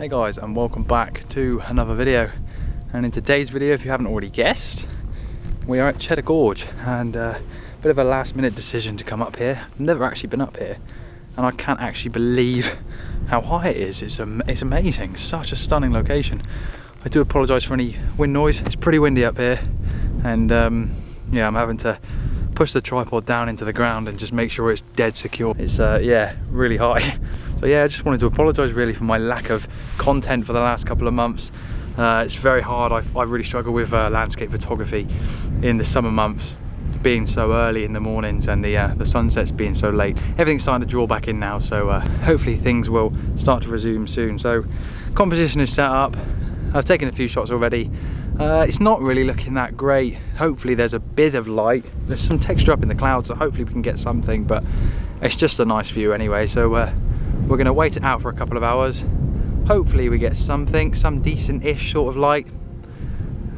Hey guys, and welcome back to another video. And in today's video, if you haven't already guessed, we are at Cheddar Gorge, and a bit of a last minute decision to come up here. I've never actually been up here and I can't actually believe how high it is. It's amazing, such a stunning location. I do apologise for any wind noise. It's pretty windy up here, and yeah, I'm having to push the tripod down into the ground and just make sure it's dead secure. It's yeah, really high. So yeah, I just wanted to apologise really for my lack of content for the last couple of months. It's very hard. I really struggle with landscape photography in the summer months, being so early in the mornings and the sunsets being so late. Everything's starting to draw back in now, so hopefully things will start to resume soon. So composition is set up. I've taken a few shots already. It's not really looking that great. Hopefully there's a bit of light. There's some texture up in the clouds, so hopefully we can get something, but it's just a nice view anyway. So we're gonna wait it out for a couple of hours. Hopefully we get something, some decent-ish sort of light.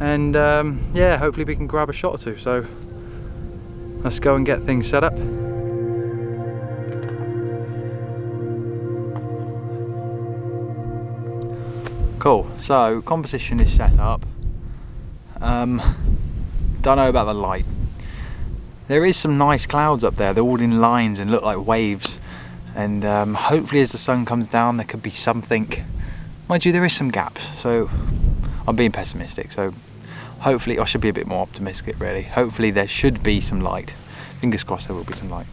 And yeah, hopefully we can grab a shot or two. So let's go and get things set up. Cool, so composition is set up. Don't know about the light. There is some nice clouds up there. They're all in lines and look like waves. And hopefully as the sun comes down there could be something. Mind you, there is some gaps, so I'm being pessimistic. So hopefully I should be a bit more optimistic really. Hopefully there should be some light. Fingers crossed there will be some light.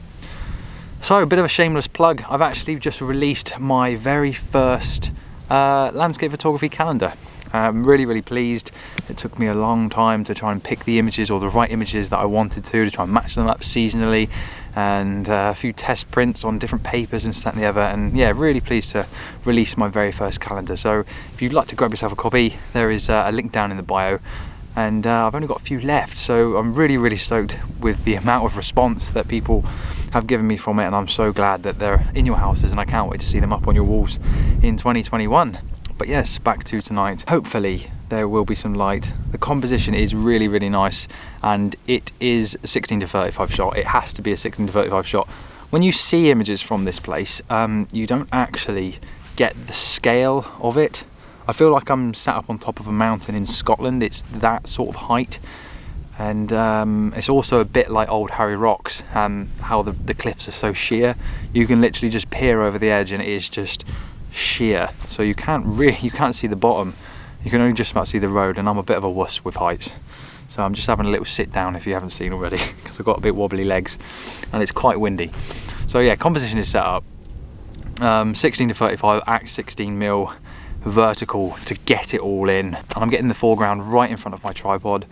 So a bit of a shameless plug. I've actually just released my very first landscape photography calendar. I'm really pleased. It took me a long time to try and pick the images, or the right images that I wanted to try and match them up seasonally, and a few test prints on different papers and stuff and the other, and yeah, really pleased to release my very first calendar. So if you'd like to grab yourself a copy, there is a link down in the bio, and I've only got a few left, so I'm really stoked with the amount of response that people have given me from it, and I'm so glad that they're in your houses, and I can't wait to see them up on your walls in 2021. But yes, back to tonight. Hopefully there will be some light. The composition is really nice, and it is a 16-35 shot. It has to be a 16-35 shot. When you see images from this place, you don't actually get the scale of it. I feel like I'm sat up on top of a mountain in Scotland. It's that sort of height. And it's also a bit like Old Harry Rocks, how the cliffs are so sheer. You can literally just peer over the edge and it is just sheer, so you can't see the bottom. You can only just about see the road, and I'm a bit of a wuss with heights, so I'm just having a little sit down if you haven't seen already, because I've got a bit wobbly legs and it's quite windy. So yeah, composition is set up. 16-35 act 16 mil vertical to get it all in, and I'm getting the foreground right in front of my tripod.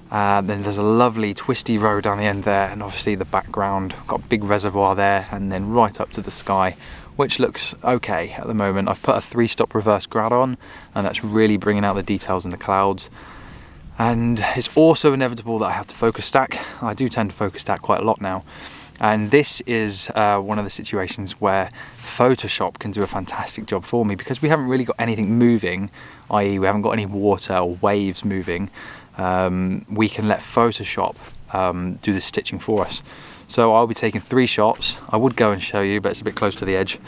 Then there's a lovely twisty road down the end there, and obviously the background, got a big reservoir there, and then right up to the sky, which looks okay at the moment. I've put a 3-stop reverse grad on, and that's really bringing out the details in the clouds. And it's also inevitable that I have to focus stack. I do tend to focus stack quite a lot now, and this is one of the situations where Photoshop can do a fantastic job for me, because we haven't really got anything moving, i.e. we haven't got any water or waves moving. We can let Photoshop do the stitching for us. So I'll be taking 3 shots. I would go and show you, but it's a bit close to the edge.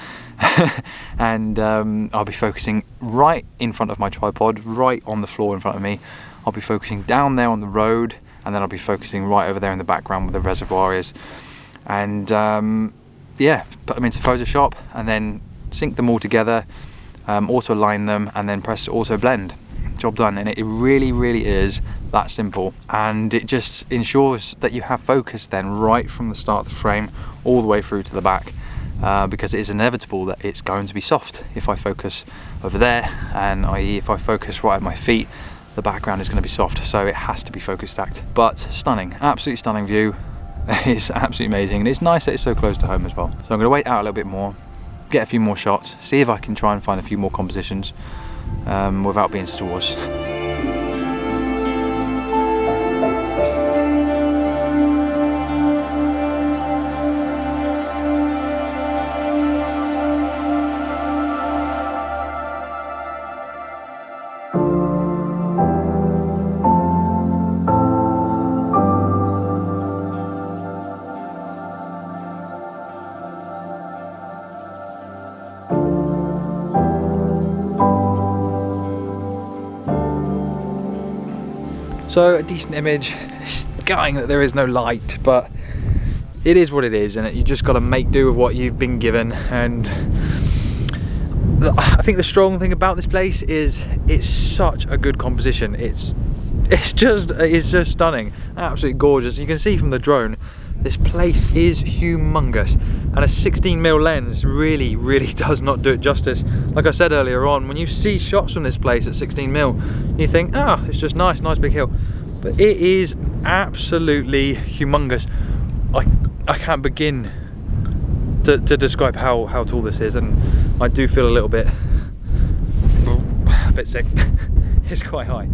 And I'll be focusing right in front of my tripod, right on the floor in front of me. I'll be focusing down there on the road, and then I'll be focusing right over there in the background where the reservoir is. And yeah, put them into Photoshop and then sync them all together, auto align them, and then press auto blend. Job done. And it really is that simple, and it just ensures that you have focus then right from the start of the frame all the way through to the back, because it is inevitable that it's going to be soft. If I focus over there, and i.e. if I focus right at my feet, the background is going to be soft, so it has to be focus stacked. But stunning, absolutely stunning view. It's absolutely amazing, and it's nice that it's so close to home as well. So I'm going to wait out a little bit more, get a few more shots, see if I can try and find a few more compositions without being such a wuss. So a decent image, it's gutting that there is no light, but it is what it is, and you just got to make do with what you've been given. And I think the strong thing about this place is it's such a good composition. It's just stunning, absolutely gorgeous. You can see from the drone, this place is humongous, and a 16mm lens really does not do it justice. Like I said earlier on, when you see shots from this place at 16mm, you think, oh, it's just nice big hill, but it is absolutely humongous. I can't begin to describe how tall this is, and I do feel a little bit sick. It's quite high.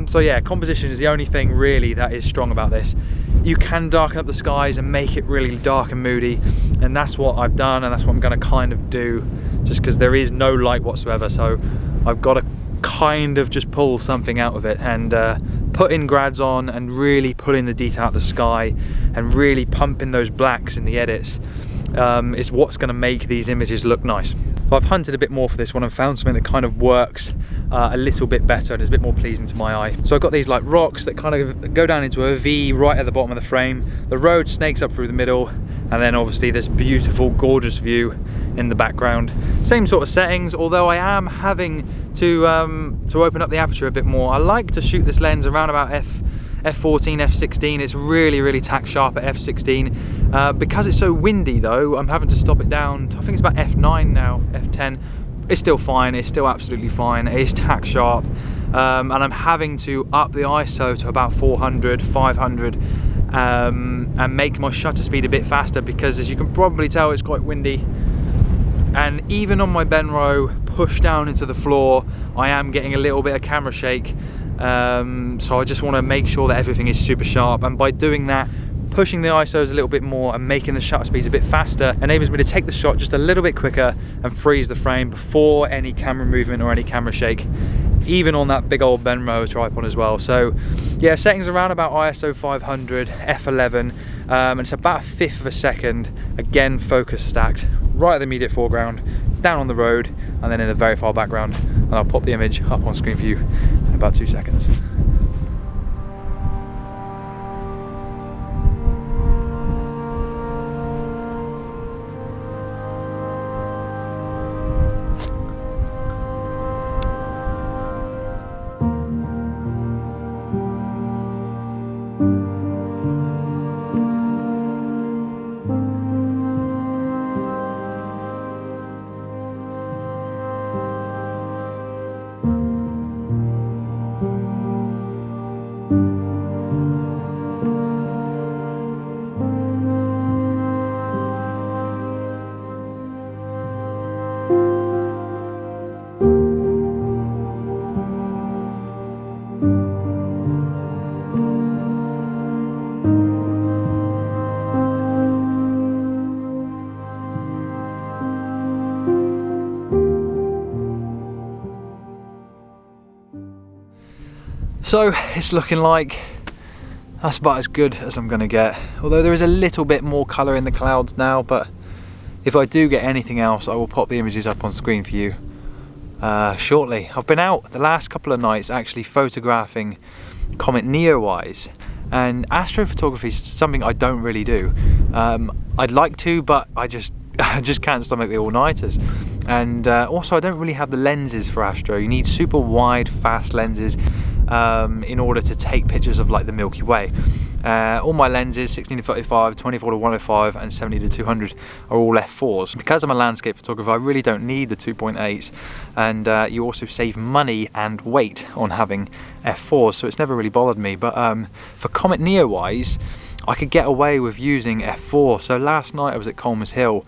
So yeah, composition is the only thing really that is strong about this. You can darken up the skies and make it really dark and moody, and that's what I've done, and that's what I'm going to kind of do, just because there is no light whatsoever. So I've got to kind of just pull something out of it, and put in grads on and really pull in the detail out of the sky and really pump in those blacks in the edits. Is what's going to make these images look nice. So I've hunted a bit more for this one and found something that kind of works a little bit better and is a bit more pleasing to my eye. So I've got these like rocks that kind of go down into a V right at the bottom of the frame. The road snakes up through the middle, and then obviously this beautiful, gorgeous view in the background. Same sort of settings, although I am having to open up the aperture a bit more. I like to shoot this lens around about f14, f16. It's really tack sharp at f16. Because it's so windy though, I'm having to stop it down. I think it's about f9 now, f10. It's still fine, it's still absolutely fine. It is tack sharp. And I'm having to up the ISO to about 400, 500, and make my shutter speed a bit faster, because as you can probably tell, it's quite windy. And even on my Benro pushed down into the floor, I am getting a little bit of camera shake. So I just want to make sure that everything is super sharp, and by doing that, pushing the ISOs a little bit more and making the shutter speeds a bit faster enables me to take the shot just a little bit quicker and freeze the frame before any camera movement or any camera shake, even on that big old Benro tripod as well. So yeah, settings around about ISO 500, f11, and it's about 1/5 of a second, again focus stacked right at the immediate foreground, down on the road, and then in the very far background. And I'll pop the image up on screen for you in about 2 seconds. So it's looking like that's about as good as I'm gonna get, although there is a little bit more colour in the clouds now. But if I do get anything else, I will pop the images up on screen for you shortly. I've been out the last couple of nights actually photographing Comet Neowise, and astrophotography is something I don't really do. I'd like to, but I just can't stomach the all-nighters. And also I don't really have the lenses for astro. You need super wide, fast lenses in order to take pictures of like the Milky Way. All my lenses, 16-35, 24-105 and 70-200 are all f4s. Because I'm a landscape photographer, I really don't need the 2.8s, and you also save money and weight on having f4s, so it's never really bothered me. But for Comet Neowise, I could get away with using f4. So last night I was at Colmers Hill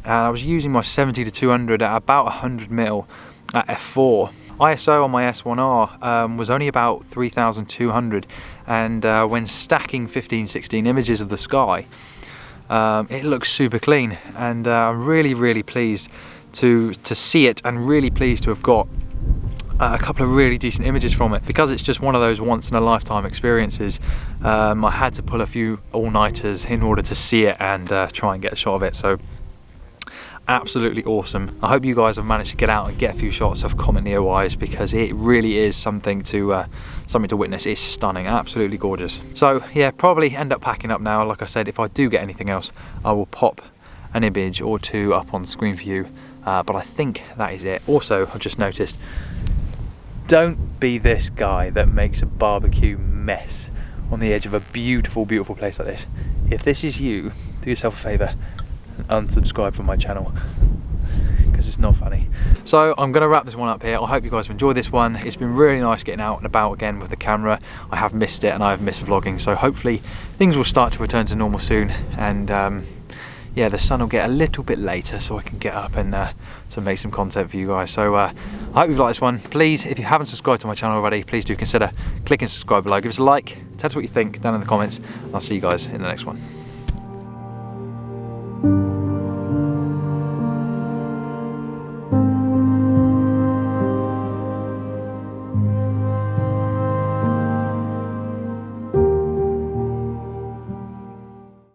and I was using my 70-200 at about 100mm at f4. ISO on my S1R was only about 3200, and when stacking 15-16 images of the sky, it looks super clean, and I'm really pleased to see it, and really pleased to have got a couple of really decent images from it. Because it's just one of those once in a lifetime experiences, I had to pull a few all-nighters in order to see it and try and get a shot of it. So absolutely awesome. I hope you guys have managed to get out and get a few shots of Comet Neowise, because it really is something to witness. It's stunning, absolutely gorgeous. So yeah, probably end up packing up now. Like I said, if I do get anything else, I will pop an image or two up on screen for you, but I think that is it. Also, I've just noticed, don't be this guy that makes a barbecue mess on the edge of a beautiful, beautiful place like this. If this is you, do yourself a favour and unsubscribe from my channel, because it's not funny. So I'm going to wrap this one up here. I hope you guys have enjoyed this one. It's been really nice getting out and about again with the camera. I have missed it and I have missed vlogging, so hopefully things will start to return to normal soon, and yeah, the sun will get a little bit later so I can get up and to make some content for you guys. So I hope you've liked this one. Please, if you haven't subscribed to my channel already, please do consider clicking subscribe below. Give us a like, tell us what you think down in the comments, and I'll see you guys in the next one.